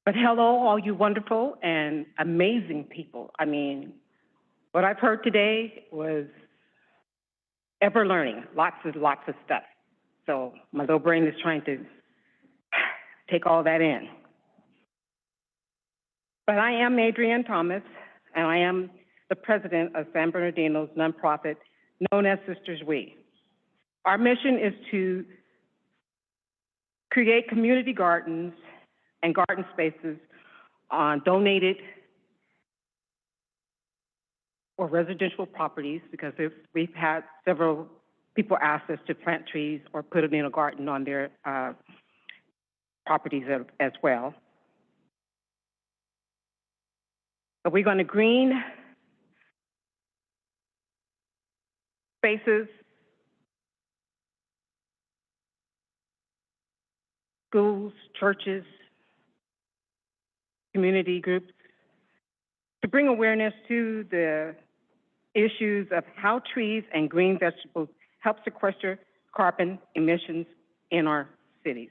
But hello, all you wonderful and amazing people. I mean, what I've heard today was ever learning, lots of stuff. So my little brain is trying to take all that in. But I am Adrienne Thomas, and I am the president of San Bernardino's nonprofit known as SistersWe. Our mission is to create community gardens and garden spaces on donated or residential properties, because we've had several people ask us to plant trees or put it in a garden on their properties as well. But we're going to green spaces, schools, churches, community groups, to bring awareness to the issues of how trees and green vegetables help sequester carbon emissions in our cities.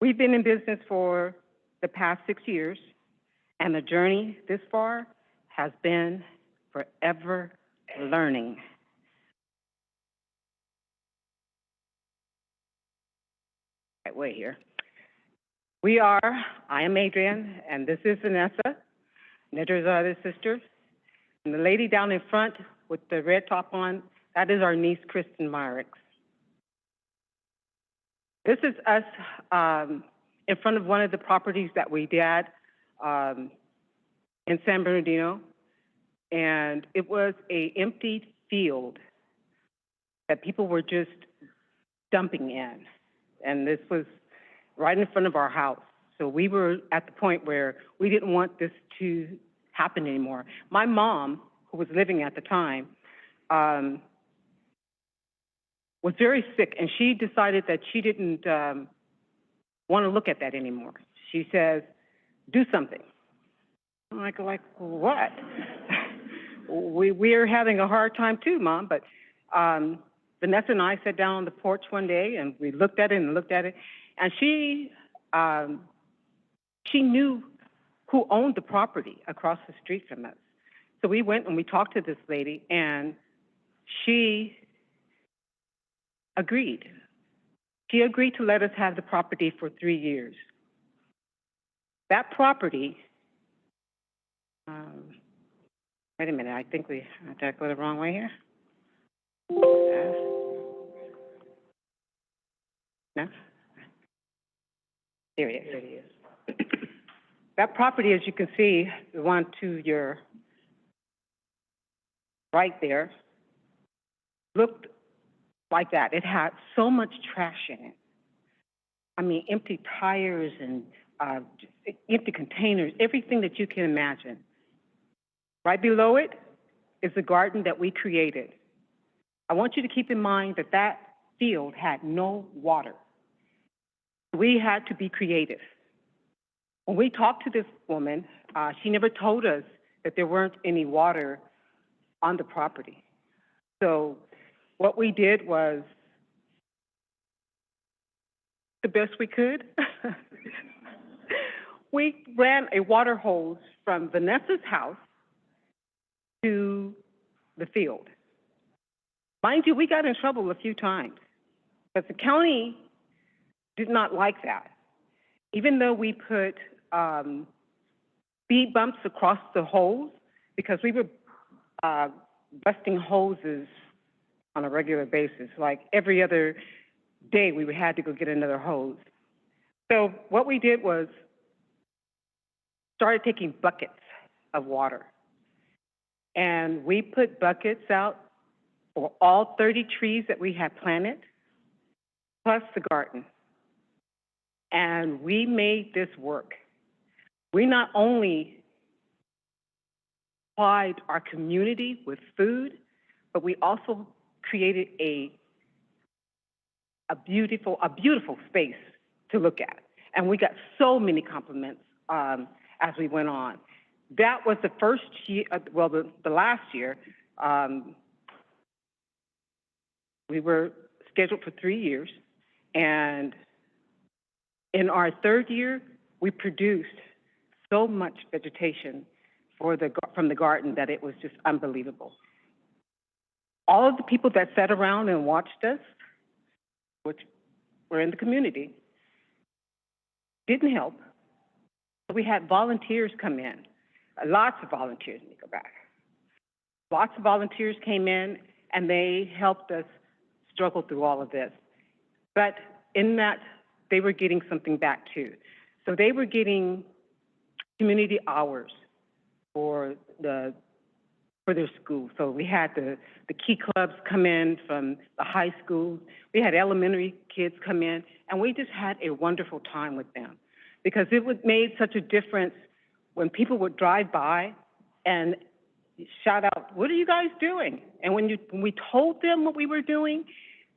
We've been in business for the past 6 years, and the journey this far has been forever learning. Right way here. I am Adrienne, and this is Vanessa, and there's our other sisters. And the lady down in front with the red top on, that is our niece, Kristen Myricks. This is us in front of one of the properties that we did in San Bernardino, and it was an empty field that people were just dumping in, and this was right in front of our house. So we were at the point where we didn't want this to happen anymore. My mom, who was living at the time, was very sick, and she decided that she didn't want to look at that anymore. She says, do something. I'm like what? We're having a hard time too, Mom, but Vanessa and I sat down on the porch one day, and we looked at it and looked at it, and she knew who owned the property across the street from us. So we went and we talked to this lady, and she agreed. She agreed to let us have the property for 3 years. That property, wait a minute, I think did I go the wrong way here? No? There it is. There it is. That property, as you can see, the one to your right there, looked like that. It had so much trash in it. I mean, empty tires and empty containers, everything that you can imagine. Right below it is the garden that we created. I want you to keep in mind that that field had no water. We had to be creative. When we talked to this woman, she never told us that there weren't any water on the property. So what we did was the best we could. We ran a water hose from Vanessa's house to the field. Mind you, we got in trouble a few times, but the county did not like that. Even though we put speed bumps across the hose, because we were busting hoses on a regular basis. Like every other day, we had to go get another hose. So what we did was started taking buckets of water. And we put buckets out for all 30 trees that we had planted, plus the garden. And we made this work. We not only supplied our community with food, but we also created a beautiful space to look at. And we got so many compliments as we went on. That was the first year, the last year, we were scheduled for 3 years. And in our third year, we produced so much vegetation from the garden that it was just unbelievable. All of the people that sat around and watched us, which were in the community, didn't help. We had volunteers come in, lots of volunteers, let me go back. Lots of volunteers came in, and they helped us struggle through all of this. But in that, they were getting something back too. So they were getting community hours for their school. So we had the key clubs come in from the high schools. We had elementary kids come in, and we just had a wonderful time with them because it made such a difference when people would drive by and shout out, "What are you guys doing?" And when we told them what we were doing,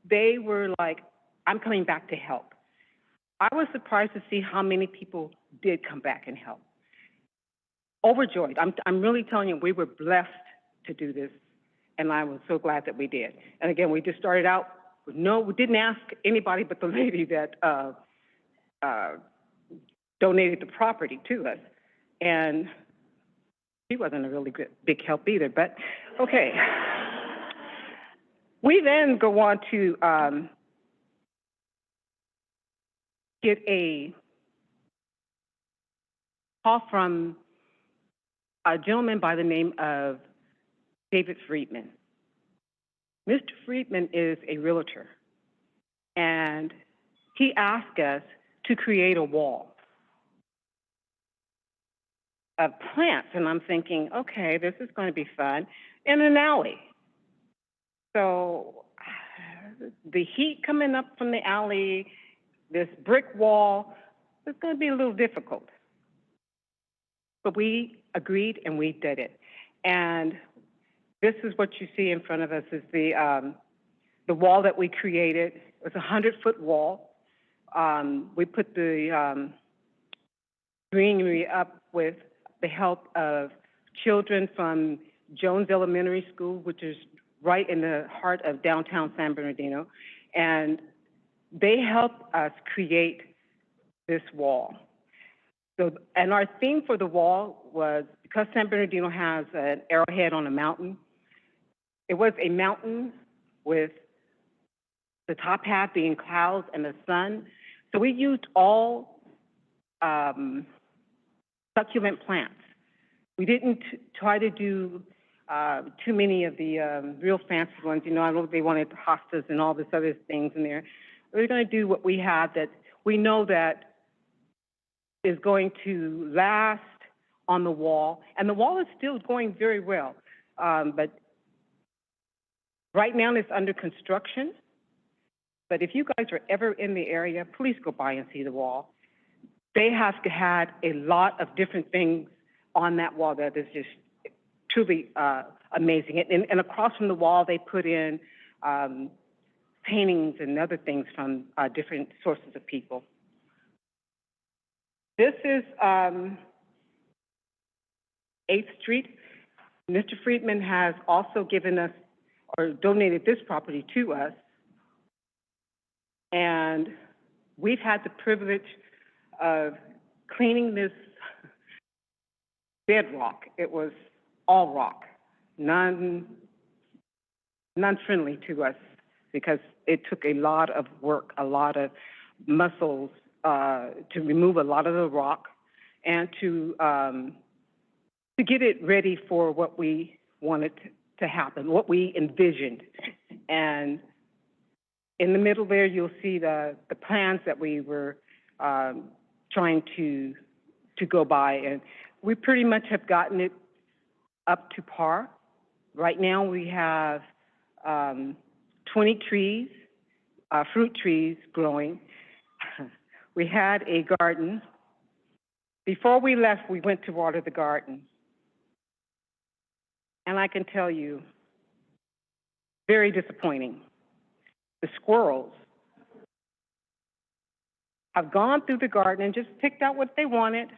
they were like, "I'm coming back to help." I was surprised to see how many people did come back and help. Overjoyed. I'm really telling you, we were blessed to do this, and I was so glad that we did. And again, we just started out with we didn't ask anybody but the lady that donated the property to us, and she wasn't a really big help either, but okay. We then go on to get a call from a gentleman by the name of David Friedman. Mr. Friedman is a realtor, and he asked us to create a wall of plants, and I'm thinking, okay, this is going to be fun, in an alley. So the heat coming up from the alley, this brick wall, it's going to be a little difficult. But we agreed and we did it. And this is what you see in front of us is the wall that we created. It was a 100-foot wall. We put the greenery up with the help of children from Jones Elementary School, which is right in the heart of downtown San Bernardino. And they helped us create this wall. So, and our theme for the wall was, because San Bernardino has an arrowhead on a mountain, it was a mountain with the top half being clouds and the sun. So we used all succulent plants. We didn't try to do too many of the real fancy ones. You know, I know they wanted hostas and all this other things in there. We're going to do what we have that we know that is going to last on the wall. And the wall is still going very well. But right now it's under construction. But if you guys are ever in the area, please go by and see the wall. They have had a lot of different things on that wall that is just truly amazing. And across from the wall, they put in paintings and other things from different sources of people. This is 8th Street. Mr. Friedman has also given us or donated this property to us. And we've had the privilege of cleaning this bedrock. It was all rock, non-friendly to us because it took a lot of work, a lot of muscles to remove a lot of the rock and to get it ready for what we wanted to happen, what we envisioned. And in the middle there, you'll see the plans that we were trying to go by. And we pretty much have gotten it up to par. Right now we have 20 trees, fruit trees growing. We had a garden. Before we left, we went to water the garden. And I can tell you, very disappointing. The squirrels have gone through the garden and just picked out what they wanted,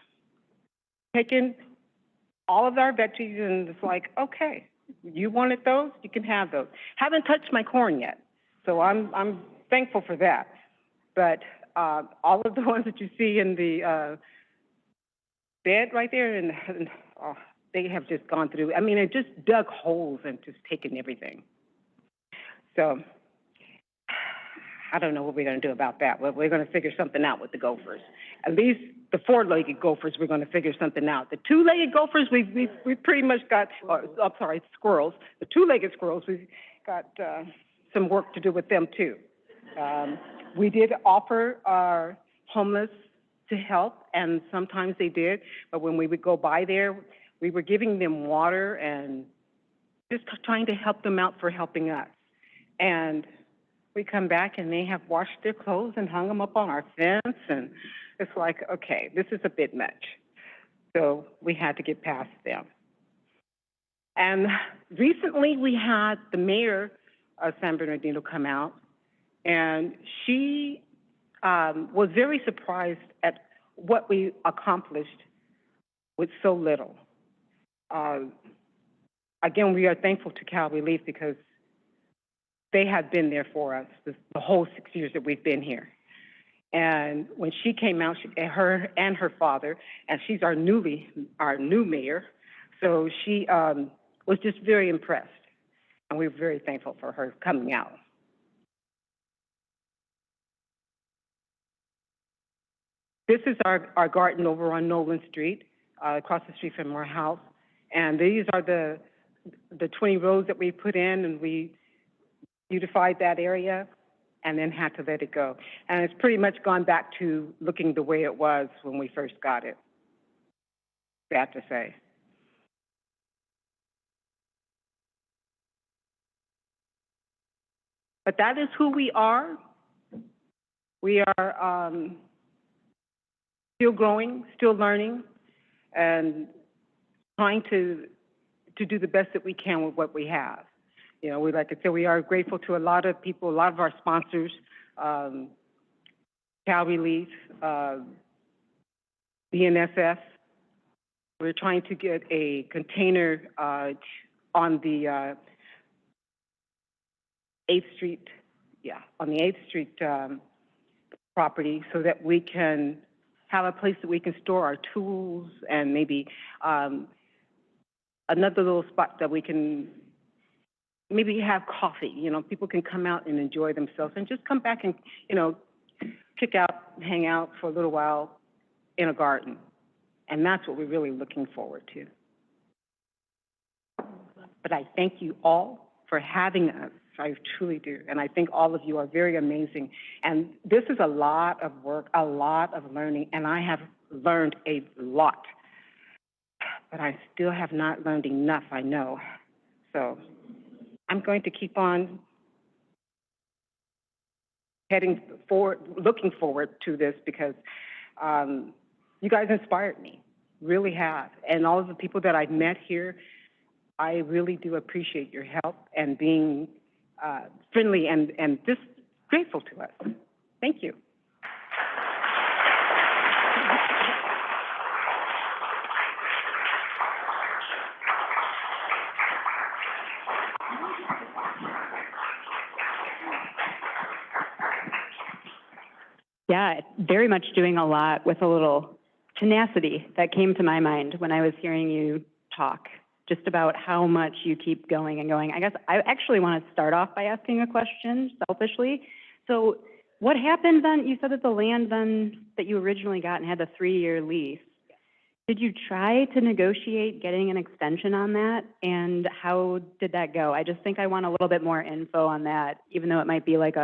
taken all of our veggies, and it's like, okay, you wanted those, you can have those. Haven't touched my corn yet, so I'm thankful for that. But all of the ones that you see in the bed right there, and oh, they have just gone through. I mean, it just dug holes and just taken everything. So I don't know what we're going to do about that. But we're going to figure something out with the gophers. At least the four-legged gophers, we're going to figure something out. The two-legged gophers, we pretty much got. I'm sorry, squirrels. The two-legged squirrels, we've got some work to do with them too. We did offer our homeless to help, and sometimes they did. But when we would go by there, we were giving them water and just trying to help them out for helping us. And we come back and they have washed their clothes and hung them up on our fence, and it's like, okay, this is a bit much. So we had to get past them. And recently we had the mayor of San Bernardino come out, and she was very surprised at what we accomplished with so little. Again, we are thankful to CalReleaf because they have been there for us the whole 6 years that we've been here. And when she came out, her and her father, and she's our new mayor, so she was just very impressed, and we're very thankful for her coming out. This is our garden over on Nolan Street, across the street from our house, and these are the 20 rows that we put in, and we beautified that area and then had to let it go. And it's pretty much gone back to looking the way it was when we first got it. Sad to say. But that is who we are. We are still growing, still learning, and trying to do the best that we can with what we have. You know, like I said, we are grateful to a lot of people, a lot of our sponsors, CalReleaf, BNSF. We're trying to get a container on the 8th Street, on the 8th Street property, so that we can have a place that we can store our tools, and maybe another little spot that we can maybe have coffee. You know, people can come out and enjoy themselves and just come back and, you know, kick out, hang out for a little while in a garden. And that's what we're really looking forward to. But I thank you all for having us. I truly do. And I think all of you are very amazing. And this is a lot of work, a lot of learning, and I have learned a lot. But I still have not learned enough, I know. So I'm going to keep on heading forward, looking forward to this, because you guys inspired me, really have. And all of the people that I've met here, I really do appreciate your help and being friendly and just grateful to us. Thank you. Yeah, very much doing a lot with a little tenacity that came to my mind when I was hearing you talk, just about how much you keep going and going. I guess I actually want to start off by asking a question, selfishly. So what happened then? You said that the land then that you originally got and had the 3-year lease, did you try to negotiate getting an extension on that? And how did that go? I just think I want a little bit more info on that, even though it might be like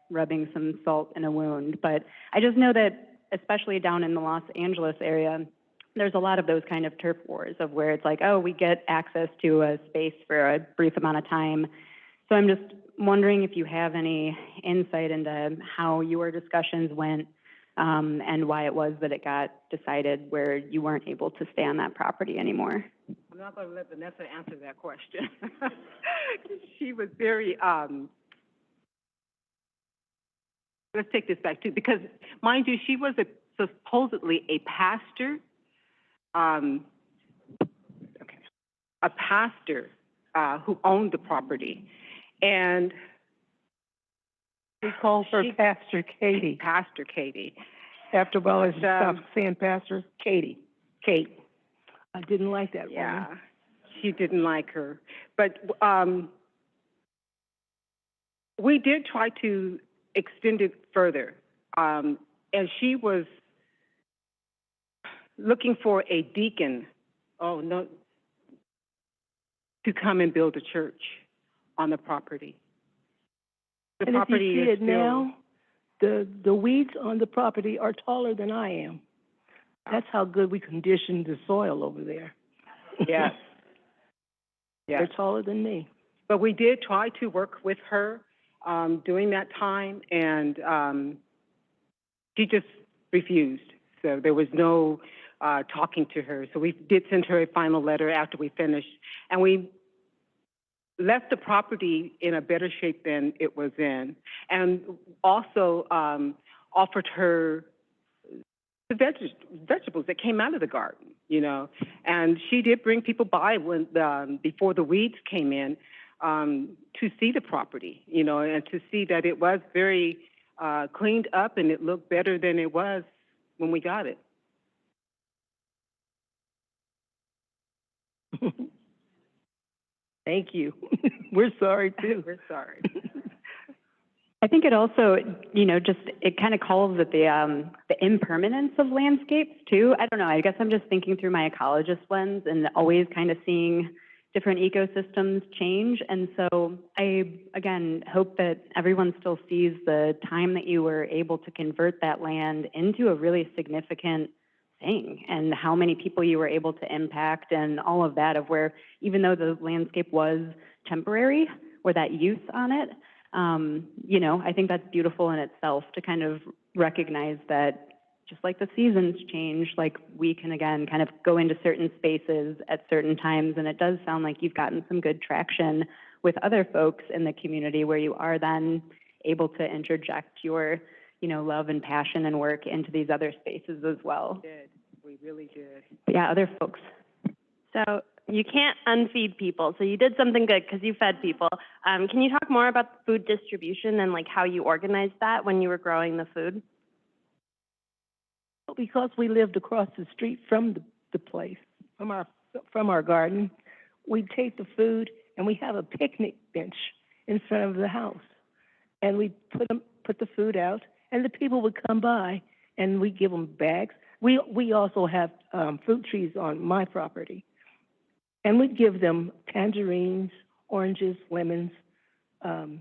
rubbing some salt in a wound. But I just know that, especially down in the Los Angeles area, there's a lot of those kind of turf wars of where it's like, oh, we get access to a space for a brief amount of time. So I'm just wondering if you have any insight into how your discussions went, and why it was that it got decided where you weren't able to stay on that property anymore. I'm not going to let Vanessa answer that question. She was very, let's take this back too, because mind you, she was supposedly a pastor, a pastor who owned the property, and we call her Pastor Katie. Pastor Katie. After well as stop saying Pastor Katie. Kate. I didn't like that Yeah, woman. she didn't like her. But we did try to extend it further. And she was looking for a deacon, oh, no, to come and build a church on the property. The And if property you see is it now, the weeds on the property are taller than I am. That's how good we conditioned the soil over there. Yes. Yes. They're taller than me. But we did try to work with her during that time, and she just refused. So there was no talking to her. So we did send her a final letter after we finished, and we left the property in a better shape than it was in, and also offered her the vegetables that came out of the garden, you know. And she did bring people by when before the weeds came in to see the property, you know, and to see that it was very cleaned up and it looked better than it was when we got it. Thank you. We're sorry too. We're sorry. I think it also, you know, just, it kind of calls it the impermanence of landscapes too. I don't know, I guess I'm just thinking through my ecologist lens and always kind of seeing different ecosystems change. And so I, again, hope that everyone still sees the time that you were able to convert that land into a really significant thing, and how many people you were able to impact, and all of that, of where, even though the landscape was temporary, or that use on it, you know, I think that's beautiful in itself, to kind of recognize that just like the seasons change, like we can again kind of go into certain spaces at certain times. And it does sound like you've gotten some good traction with other folks in the community, where you are then able to interject your, you know, love and passion and work into these other spaces as well. We really did. But yeah, other folks. So you can't unfeed people. So you did something good because you fed people. Can you talk more about the food distribution and like how you organized that when you were growing the food? Because we lived across the street from the place, from our garden, we take the food and we have a picnic bench in front of the house, and we put the food out, and the people would come by and we give them bags. We also have fruit trees on my property, and we'd give them tangerines, oranges, lemons, and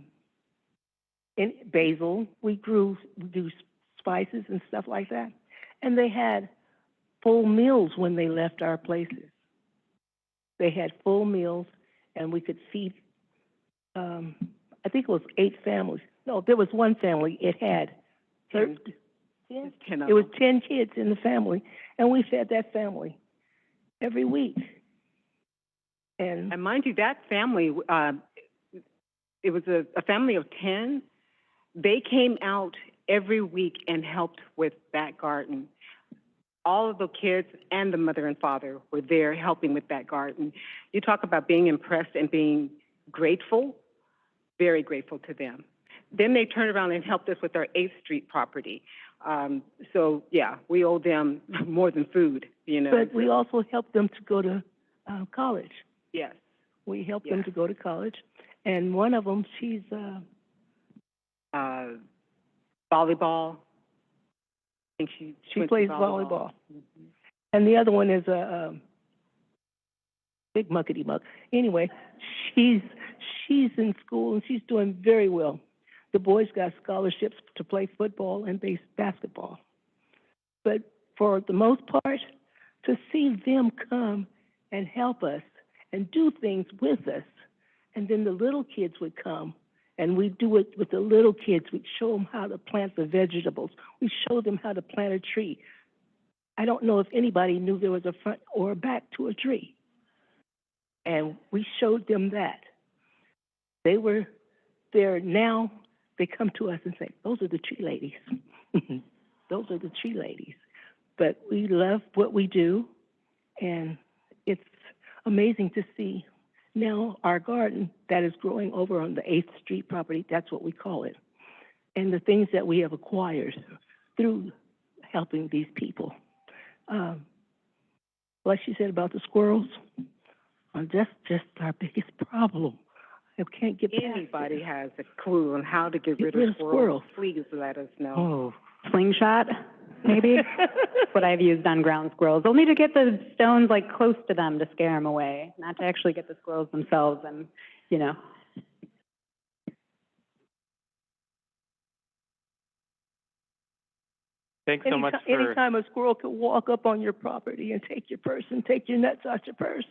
basil. We do spices and stuff like that. And they had full meals when they left our places. They had full meals, and we could feed, I think it was 8 families. No, there was one family. It had 10. It was 10 kids in the family, and we fed that family every week. And mind you, that family, it was a family of 10. They came out every week and helped with that garden. All of the kids and the mother and father were there helping with that garden. You talk about being impressed and being grateful, very grateful to them. Then they turned around and helped us with our 8th Street property. So, yeah, we owe them more than food, you know. But we also helped them to go to college. Yes. We helped them to go to college. And one of them, she's volleyball. I think she plays volleyball. Mm-hmm. And the other one is a big muckety muck. Anyway, she's in school and she's doing very well. The boys got scholarships to play football and basketball. But for the most part, to see them come and help us and do things with us, and then the little kids would come, and we do it with the little kids. We'd show them how to plant the vegetables. We showed them how to plant a tree. I don't know if anybody knew there was a front or a back to a tree. And we showed them that. They were there. Now they come to us and say, those are the tree ladies. Those are the tree ladies. But we love what we do, and it's amazing to see now our garden that is growing over on the 8th Street property, that's what we call it, and the things that we have acquired through helping these people. like she said about the squirrels, that's just our biggest problem. I can't get past it. Anybody has a clue on how to get Get rid of squirrels, please let us know. Oh. Slingshot, maybe? That's what I've used on ground squirrels. Only to get the stones like close to them to scare them away, not to actually get the squirrels themselves. And, you know. Thanks so much for... Anytime a squirrel could walk up on your property and take your purse and take your nuts out your purse,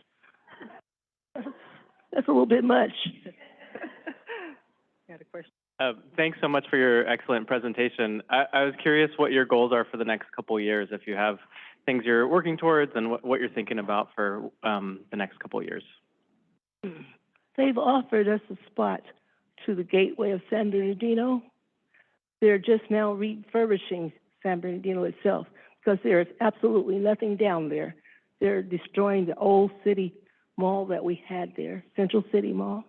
that's a little bit much. Got a question? Thanks so much for your excellent presentation. I was curious what your goals are for the next couple of years, if you have things you're working towards and what you're thinking about for the next couple of years. They've offered us a spot to the gateway of San Bernardino. They're just now refurbishing San Bernardino itself because there is absolutely nothing down there. They're destroying the old city mall that we had there, Central City Mall,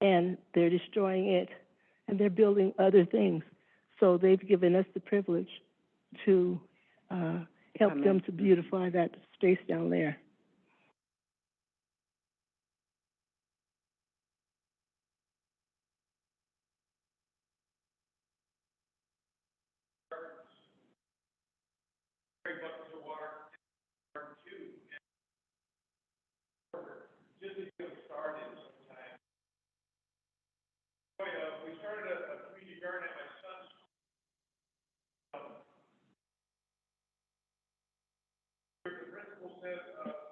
and they're destroying it, and they're building other things. So they've given us the privilege to help them to beautify that space down there. We started a community garden at my son's school. The principal said,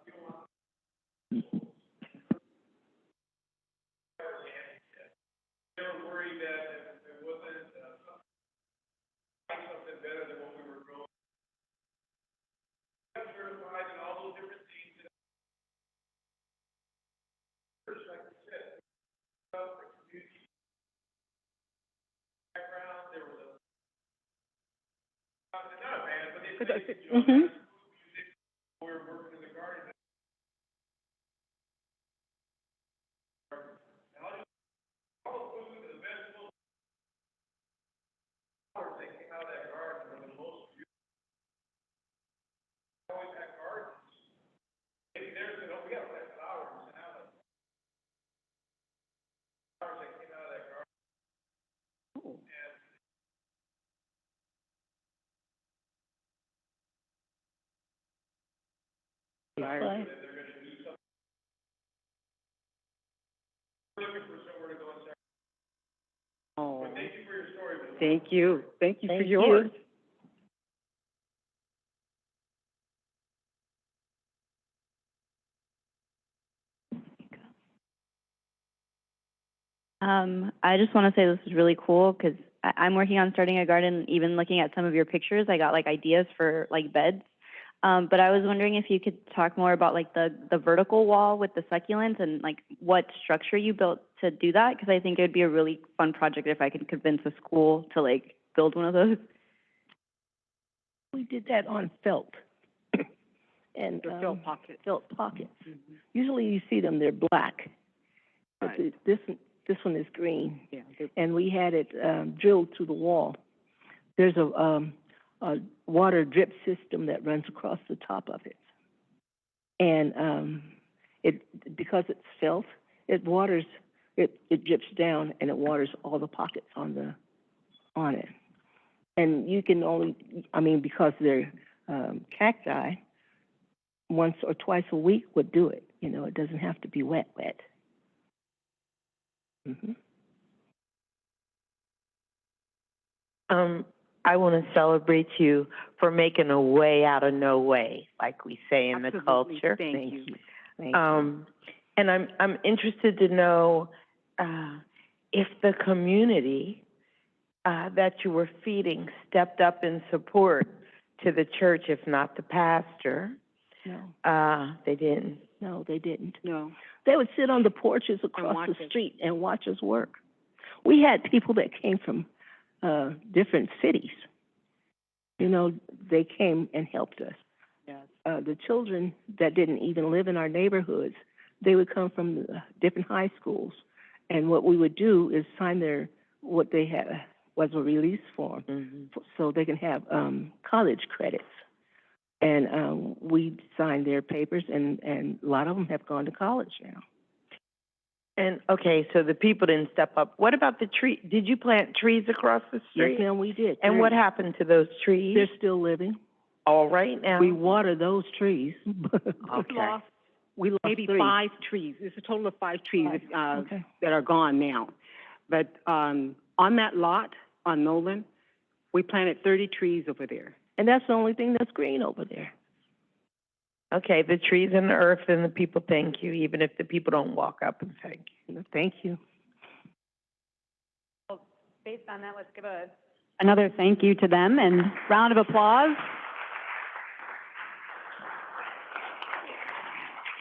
we don't want they were worried that if it wasn't something better than what we were growing. We got certified and all those different things. First, like you said, the community background, there was not a band, but they played music. We were working in the garden. And all the food and the vegetables, flowers that came out of that garden were the most beautiful. We always had gardens. Maybe there's, we got to plant flowers and have them. Flowers that came out of that garden. And they're going to do something. We're looking for somewhere to go and say, Oh, thank you for your story. thank you. Thank you for yours. I just want to say this is really cool because I'm working on starting a garden. Even looking at some of your pictures, I got like ideas for like beds. But I was wondering if you could talk more about like the vertical wall with the succulents and like what structure you built to do that, because I think it would be a really fun project if I could convince a school to like build one of those. We did that on felt. And felt pockets. Felt pockets. Mm-hmm. Usually you see them, they're black. But Right. this one is green. Yeah. And we had it drilled to the wall. There's a water drip system that runs across the top of it. And because it's felt, it waters, it drips down and it waters all the pockets on it. And you can only, because they're cacti, once or twice a week would do it. You know, it doesn't have to be wet. Mm-hmm. I want to celebrate you for making a way out of no way, like we say in Absolutely. the culture. Thank you. Thank you. And I'm interested to know if the community that you were feeding stepped up in support to the church, if not the pastor. No. They didn't. No, they didn't. No. They would sit on the porches across the street and watch us work. We had people that came from different cities. You know, they came and helped us. Yes. The children that didn't even live in our neighborhoods, they would come from the different high schools. And what we would do is sign what they had was a release form, so they can have college credits. And, we signed their papers, and a lot of them have gone to college now. And, okay, so the people didn't step up. What about the tree? Did you plant trees across the street? Yes, ma'am, we did. And what happened to those trees? They're still living. All right now? We water those trees. Okay. We lost maybe 5 trees. It's a total of 5 trees, Okay. that are gone now. But, on that lot, on Nolan, we planted 30 trees over there. And that's the only thing that's green over there. Okay, the trees and the earth and the people thank you, even if the people don't walk up and thank you. Thank you. Based on that, let's give another thank you to them and round of applause.